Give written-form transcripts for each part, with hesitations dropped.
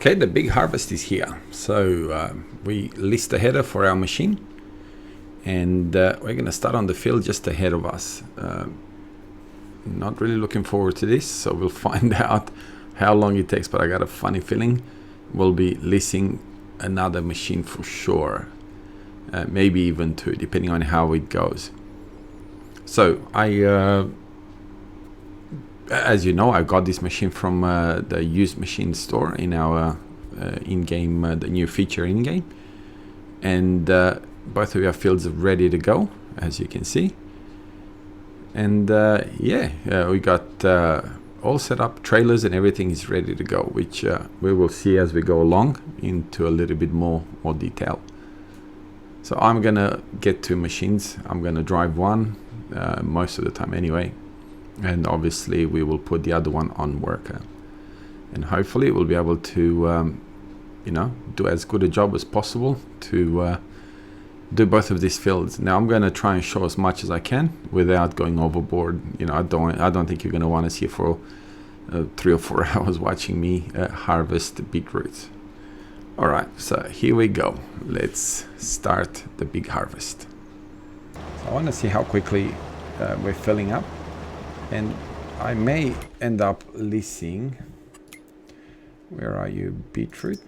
Okay, the big harvest is here. So we list the header for our machine, and we're going to start on the field just ahead of us. Not really looking forward to this, so we'll find out how long it takes, but I got a funny feeling we'll be listing another machine for sure. Maybe even two, depending on how it goes. So as you know, I got this machine from the used machine store in our in-game, the new feature in-game, and both of our fields are ready to go, as you can see. And we got all set up, trailers and everything is ready to go, which we will see as we go along into a little bit more detail. So I'm gonna get two machines. I'm gonna drive one most of the time anyway, and obviously we will put the other one on worker, and hopefully we'll be able to do as good a job as possible to do both of these fields. Now I'm going to try and show as much as I can without going overboard. I don't think you're going to want to see for 3 or 4 hours watching me harvest beetroot. All right, so here we go. Let's start the big harvest. So I want to see how quickly we're filling up, and I may end up listing, where are you, beetroot?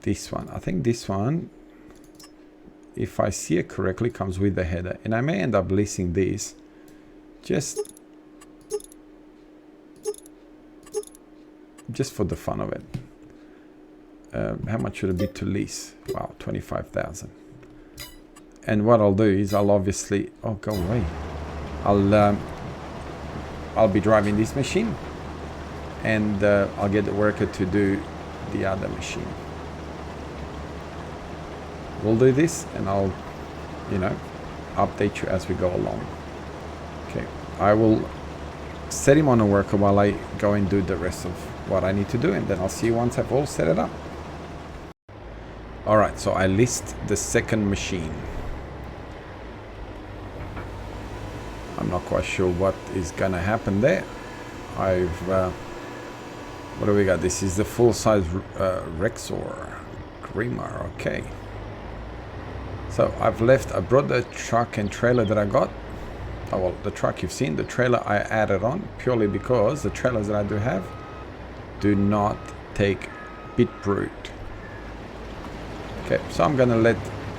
This one, I think this one, if I see it correctly, comes with the header, and I may end up listing this just for the fun of it. How much should it be to lease? Wow, 25,000. And what I'll do is I'll obviously, oh, go away. I'll be driving this machine, and I'll get the worker to do the other machine. We'll do this, and I'll, update you as we go along. Okay, I will set him on a worker while I go and do the rest of what I need to do, and then I'll see you once I've all set it up. All right, so I list the second machine. I'm not quite sure what is gonna happen there. What do we got? This is the full-size Rexor Creamer. Okay. So I brought the truck and trailer that I got. Oh, well, the truck you've seen. The trailer I added on purely because the trailers that I do have do not take BeetRoot. Okay, so I'm gonna let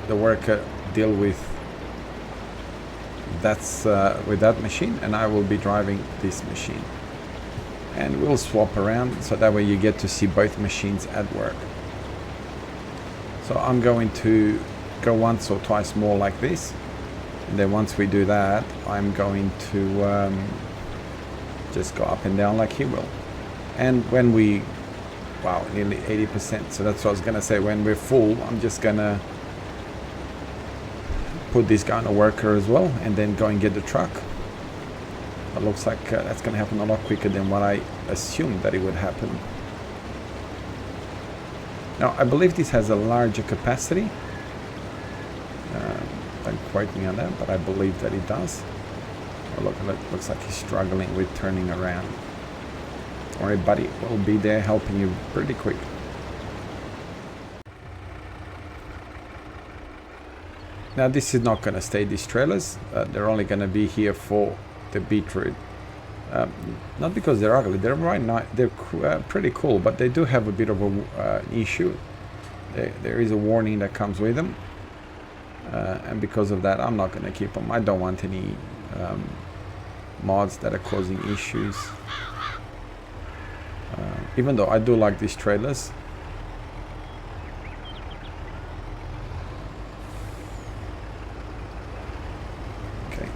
the worker deal with that machine, and I will be driving this machine. And we'll swap around, so that way you get to see both machines at work. So I'm going to go once or twice more like this, and then once we do that, I'm going to just go up and down like he will. And when we, wow, nearly 80%, so that's what I was gonna say, when we're full, I'm just gonna put this guy on a worker as well, and then go and get the truck. It looks like that's gonna happen a lot quicker than what I assumed that it would happen. Now I believe this has a larger capacity. Don't quote me on that, but I believe that it does. Oh, look, it looks like he's struggling with turning around. Don't worry, buddy, we'll be there helping you pretty quick. Now this is not going to stay, these trailers. They're only going to be here for the beetroot. Not because they're ugly, they're right now, they're pretty cool, but they do have a bit of an issue. There is a warning that comes with them. And because of that, I'm not going to keep them. I don't want any mods that are causing issues. Even though I do like these trailers. Okay.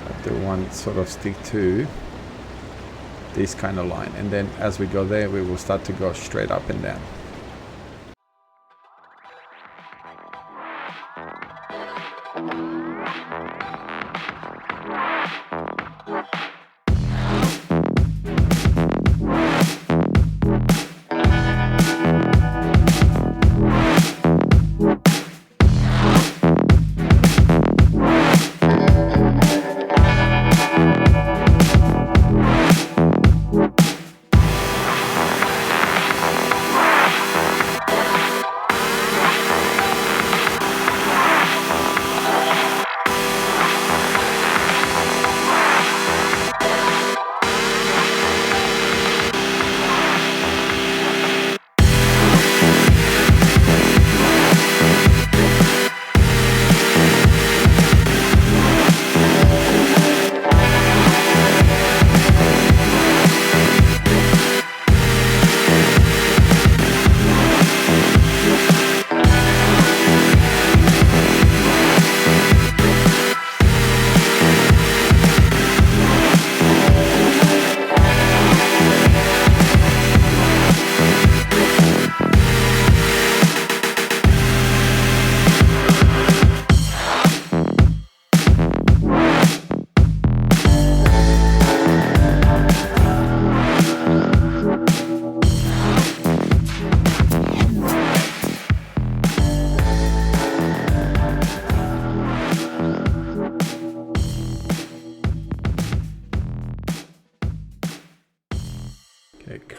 I do want to sort of stick to this kind of line, and then as we go there, we will start to go straight up and down.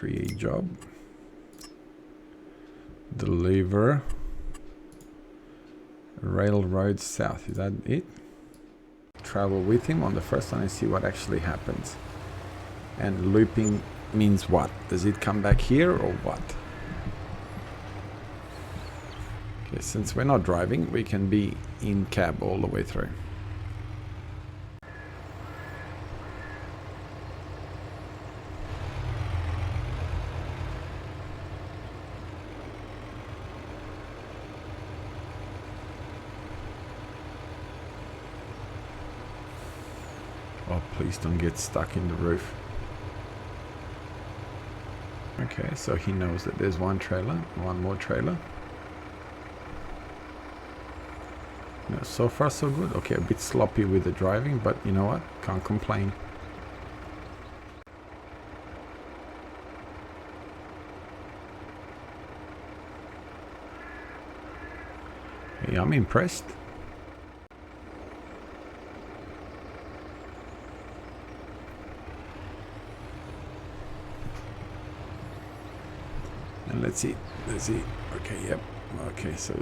create job, deliver, railroad south. Is that it? Travel with him on the first one and see what actually happens. And looping means what? Does it come back here or what? Okay, since we're not driving, we can be in cab all the way through. Oh, please don't get stuck in the roof. Okay, so he knows that there's one trailer, one more trailer. No, so far so good. Okay, a bit sloppy with the driving, but you know what? Can't complain. Hey, I'm impressed. And let's see. Okay, yep. Okay, so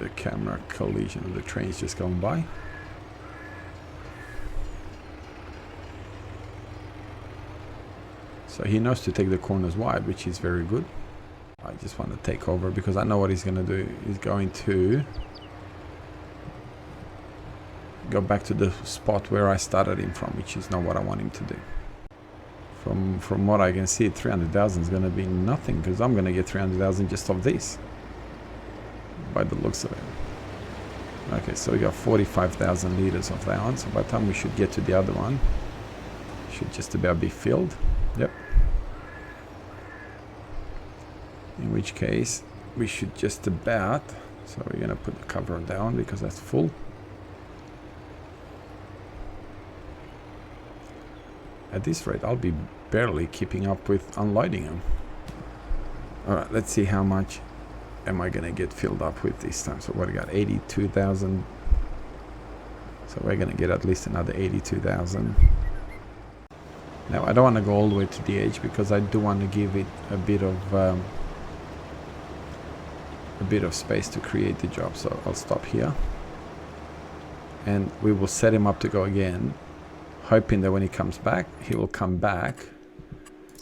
the camera collision of the train's just going by. So he knows to take the corners wide, which is very good. I just want to take over because I know what he's going to do. He's going to go back to the spot where I started him from, which is not what I want him to do. From what I can see, 300,000 is going to be nothing because I'm going to get 300,000 just off this, by the looks of it. Okay, so we got 45,000 liters of that one. So by the time we should get to the other one, should just about be filled. Yep. In which case, we should just about. So we're going to put the cover down because that's full. At this rate, I'll be barely keeping up with unloading them. Alright, let's see how much am I gonna get filled up with this time. So what I got, 82,000. So we're gonna get at least another 82,000. Now I don't want to go all the way to the edge because I do want to give it a bit of space to create the job. So I'll stop here and we will set him up to go again, hoping that when he comes back, he will come back,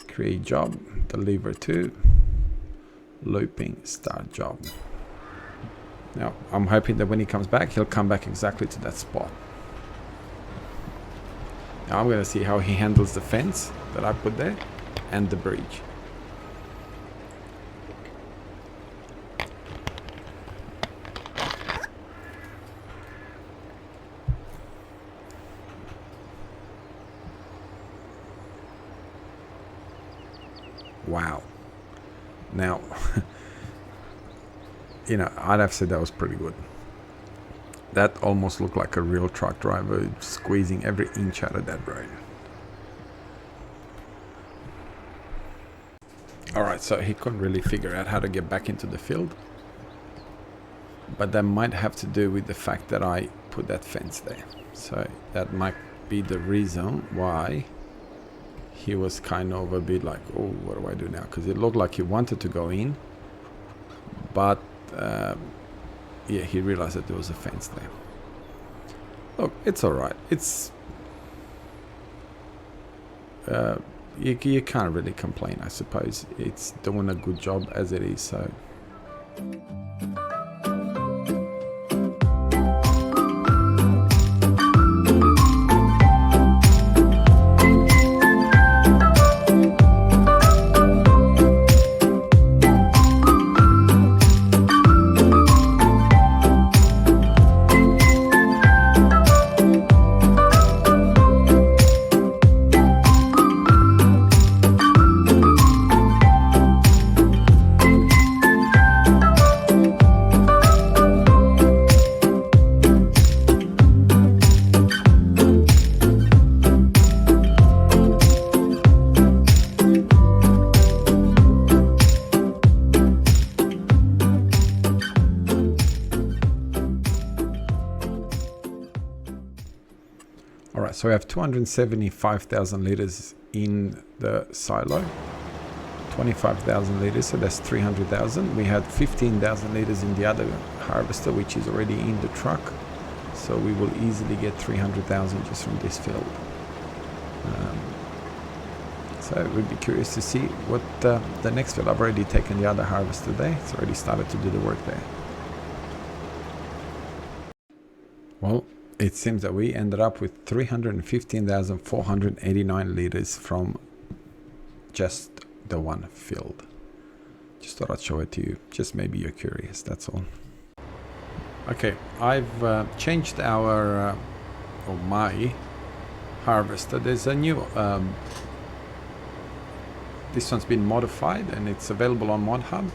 create job, deliver to, looping, start job. Now, I'm hoping that when he comes back, he'll come back exactly to that spot. Now I'm going to see how he handles the fence that I put there and the bridge. Wow. Now, you know, I'd have said that was pretty good. That almost looked like a real truck driver squeezing every inch out of that road. Alright, so he couldn't really figure out how to get back into the field. But that might have to do with the fact that I put that fence there. So that might be the reason why he was kind of a bit like, oh, what do I do now? Because it looked like he wanted to go in, but yeah, he realized that there was a fence there. Look, it's all right. It's you can't really complain, I suppose. It's doing a good job as it is. So. So we have 275,000 liters in the silo, 25,000 liters, so that's 300,000. We had 15,000 liters in the other harvester, which is already in the truck, so we will easily get 300,000 just from this field. So we'd be curious to see what the next field. I've already taken the other harvester there. It's already started to do the work there. Well, it seems that we ended up with 315,489 liters from just the one field. Just thought I'd show it to you. Just maybe you're curious, that's all. Okay, I've changed our, or my harvester. There's a new, this one's been modified and it's available on ModHub.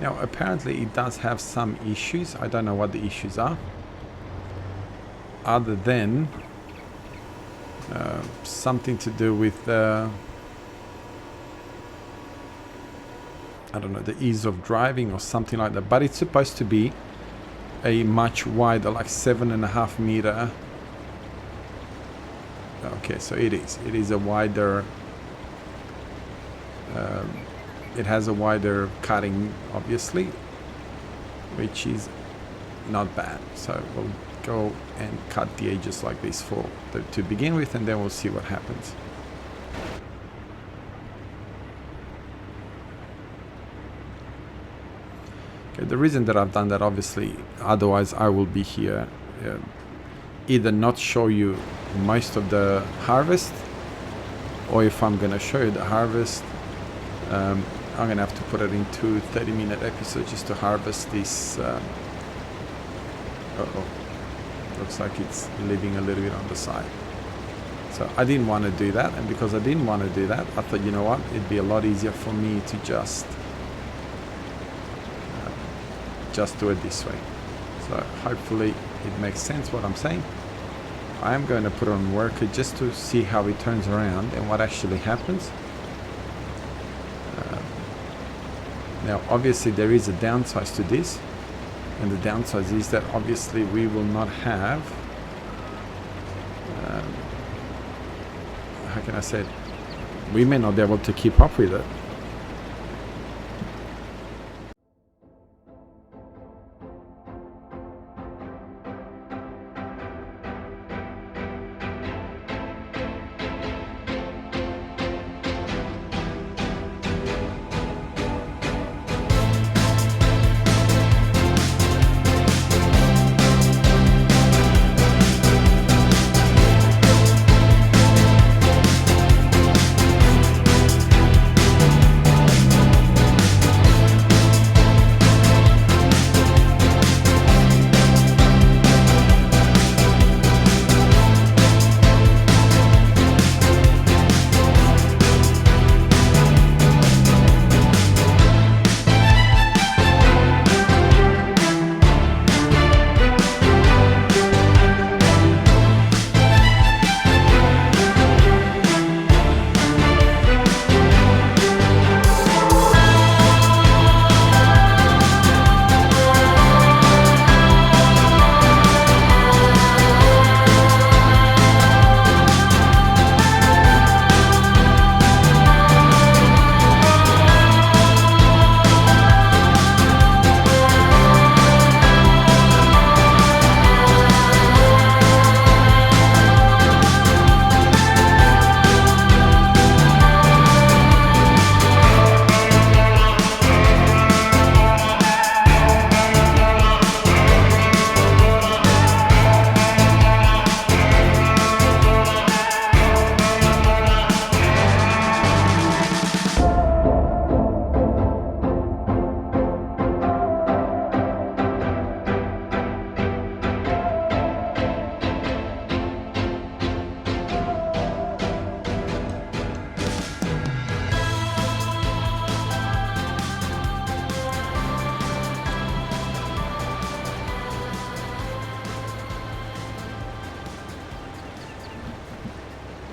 Now, apparently it does have some issues. I don't know what the issues are, other than something to do with I don't know, the ease of driving or something like that. But it's supposed to be a much wider, like 7.5 meter. Okay, so it is a wider, it has a wider cutting, obviously, which is not bad. So we'll go and cut the edges like this to begin with, and then we'll see what happens. Okay, the reason that I've done that, obviously, otherwise I will be here either not show you most of the harvest, or if I'm gonna show you the harvest, I'm gonna have to put it into 30-minute episodes just to harvest this. Looks like it's living a little bit on the side. So I didn't want to do that, and because I didn't want to do that, I thought, you know what, it'd be a lot easier for me to just do it this way. So hopefully it makes sense what I'm saying. I am going to put on worker just to see how it turns around and what actually happens. Now obviously there is a downside to this, and the downside is that obviously we will not have, how can I say it? We may not be able to keep up with it.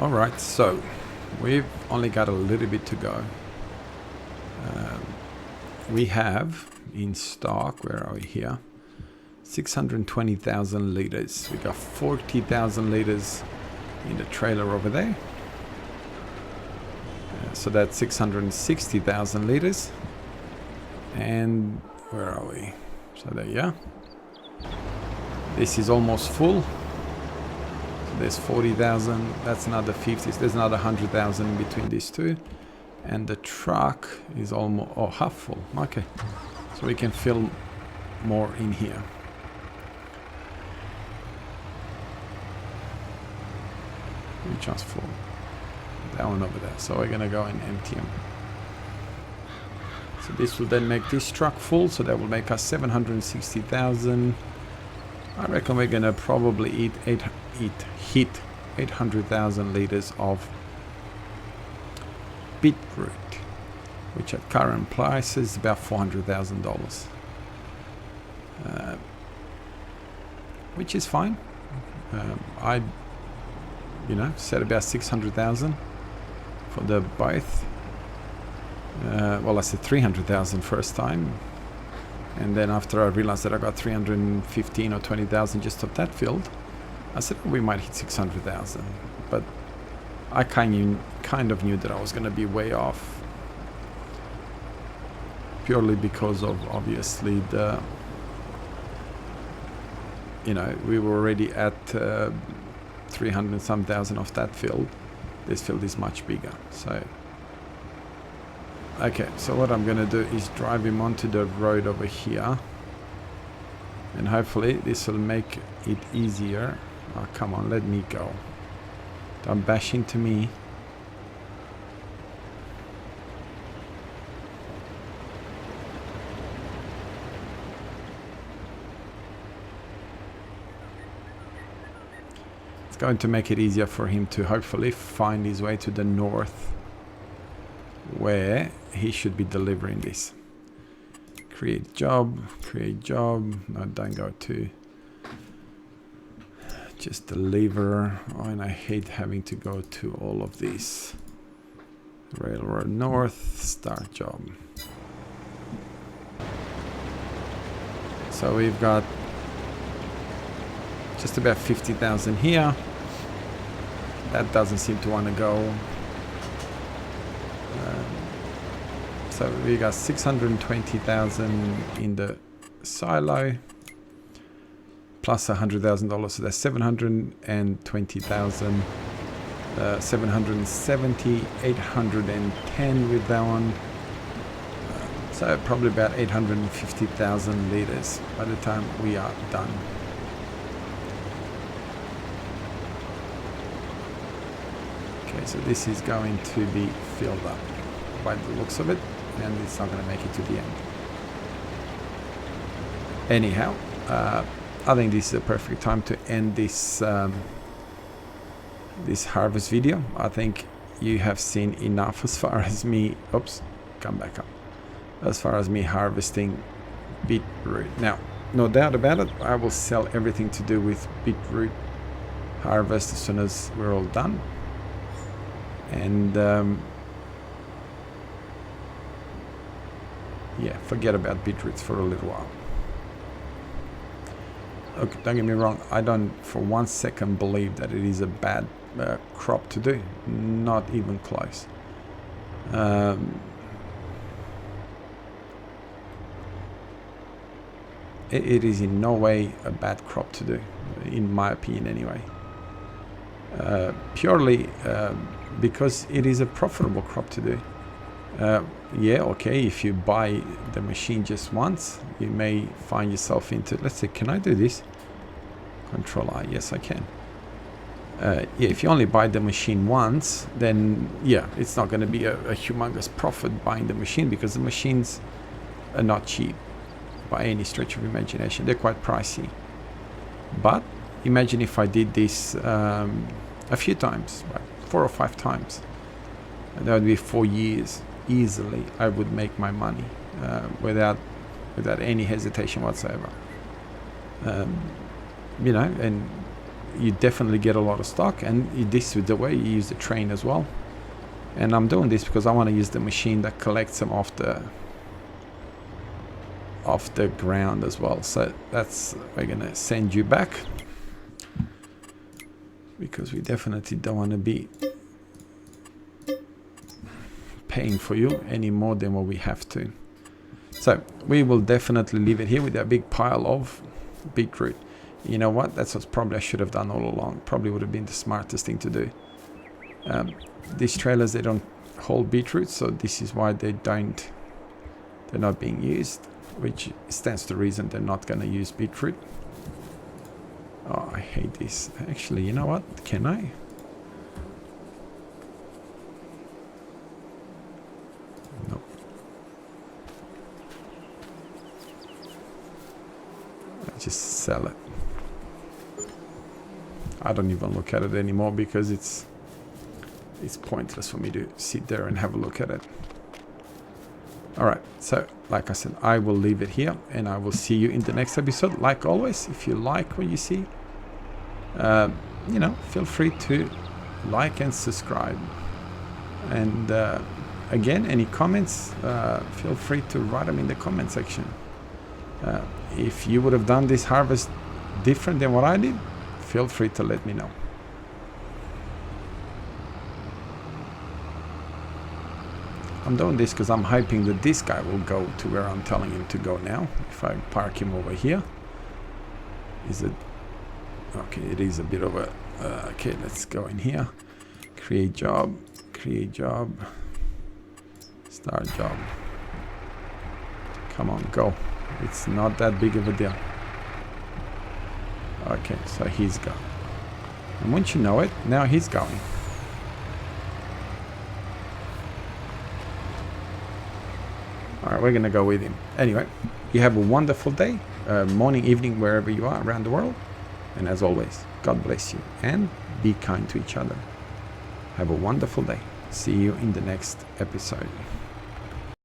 Alright, so we've only got a little bit to go. We have in stock, where are we here? 620,000 liters. We got 40,000 liters in the trailer over there. So that's 660,000 liters. And where are we? So there you are. This is almost full. So there's 40,000. That's another 50. There's another 100,000 in between these two. And the truck is almost half full. Okay. So we can fill more in here. Which one's full? That one over there. So we're gonna go and empty them. So this will then make this truck full. So that will make us 760,000. I reckon we're gonna probably hit 800,000 liters of BeetRoot, which at current price is about $400,000, which is fine. I said about 600,000 for the both. Well, I said 300,000 first time, and then after I realized that I got 315 or 20,000 just of that field, I said we might hit 600,000, but I kind of knew that I was going to be way off, purely because of obviously the, we were already at 300 some thousand of that field. This field is much bigger. So okay, so what I'm going to do is drive him onto the road over here, and hopefully this will make it easier. Oh, come on, let me go. Don't bash into me. It's going to make it easier for him to hopefully find his way to the north, where he should be delivering this. Create job. No, don't go to. Just deliver. Oh, and I hate having to go to all of these. Railroad North, start job. So we've got just about 50,000 here. That doesn't seem to want to go. So we got 620,000 in the silo, plus $100,000, so that's 720,000. 770, 810 with that one. So probably about 850,000 liters by the time we are done. Okay, so this is going to be filled up by the looks of it, and it's not going to make it to the end. Anyhow, I think this is a perfect time to end this this harvest video. I think you have seen enough as far as me. Oops, come back up. As far as me harvesting BeetRoot. Now, no doubt about it, I will sell everything to do with BeetRoot harvest as soon as we're all done. And yeah, forget about BeetRoots for a little while. Okay, don't get me wrong, I don't for 1 second believe that it is a bad crop to do. Not even close. It is in no way a bad crop to do, in my opinion anyway. Purely because it is a profitable crop to do. Yeah, okay, if you buy the machine just once, you may find yourself into, let's say, can I do this? Control I, yes I can. Yeah, if you only buy the machine once, then yeah, it's not going to be a humongous profit buying the machine, because the machines are not cheap by any stretch of imagination. They're quite pricey. But imagine if I did this a few times, right? 4 or 5 times. And that would be 4 years. Easily I would make my money without any hesitation whatsoever. You know, and you definitely get a lot of stock, and this is the way you use the train as well. And I'm doing this because I want to use the machine that collects them off the ground as well. So that's, we're gonna send you back, because we definitely don't want to be paying for you any more than what we have to. So we will definitely leave it here with a big pile of BeetRoot. You know what? That's what probably I should have done all along. Probably would have been the smartest thing to do. These trailers, they don't hold BeetRoot, so this is why they're not being used, which stands to reason they're not going to use BeetRoot. Oh, I hate this. Actually, you know what? Can I? No. I just sell it. I don't even look at it anymore because it's pointless for me to sit there and have a look at it. Alright, so like I said, I will leave it here and I will see you in the next episode. Like always, if you like what you see, you know, feel free to like and subscribe. And again, any comments, feel free to write them in the comment section. If you would have done this harvest different than what I did, feel free to let me know. I'm doing this because I'm hoping that this guy will go to where I'm telling him to go now. If I park him over here. Is it? Okay, it is a bit of a... okay, let's go in here. Create job. Create job. Start job. Come on, go. It's not that big of a deal. Okay, so he's gone. And once you know it, now he's going. Alright, we're gonna go with him. Anyway, you have a wonderful day, morning, evening, wherever you are around the world. And as always, God bless you and be kind to each other. Have a wonderful day. See you in the next episode.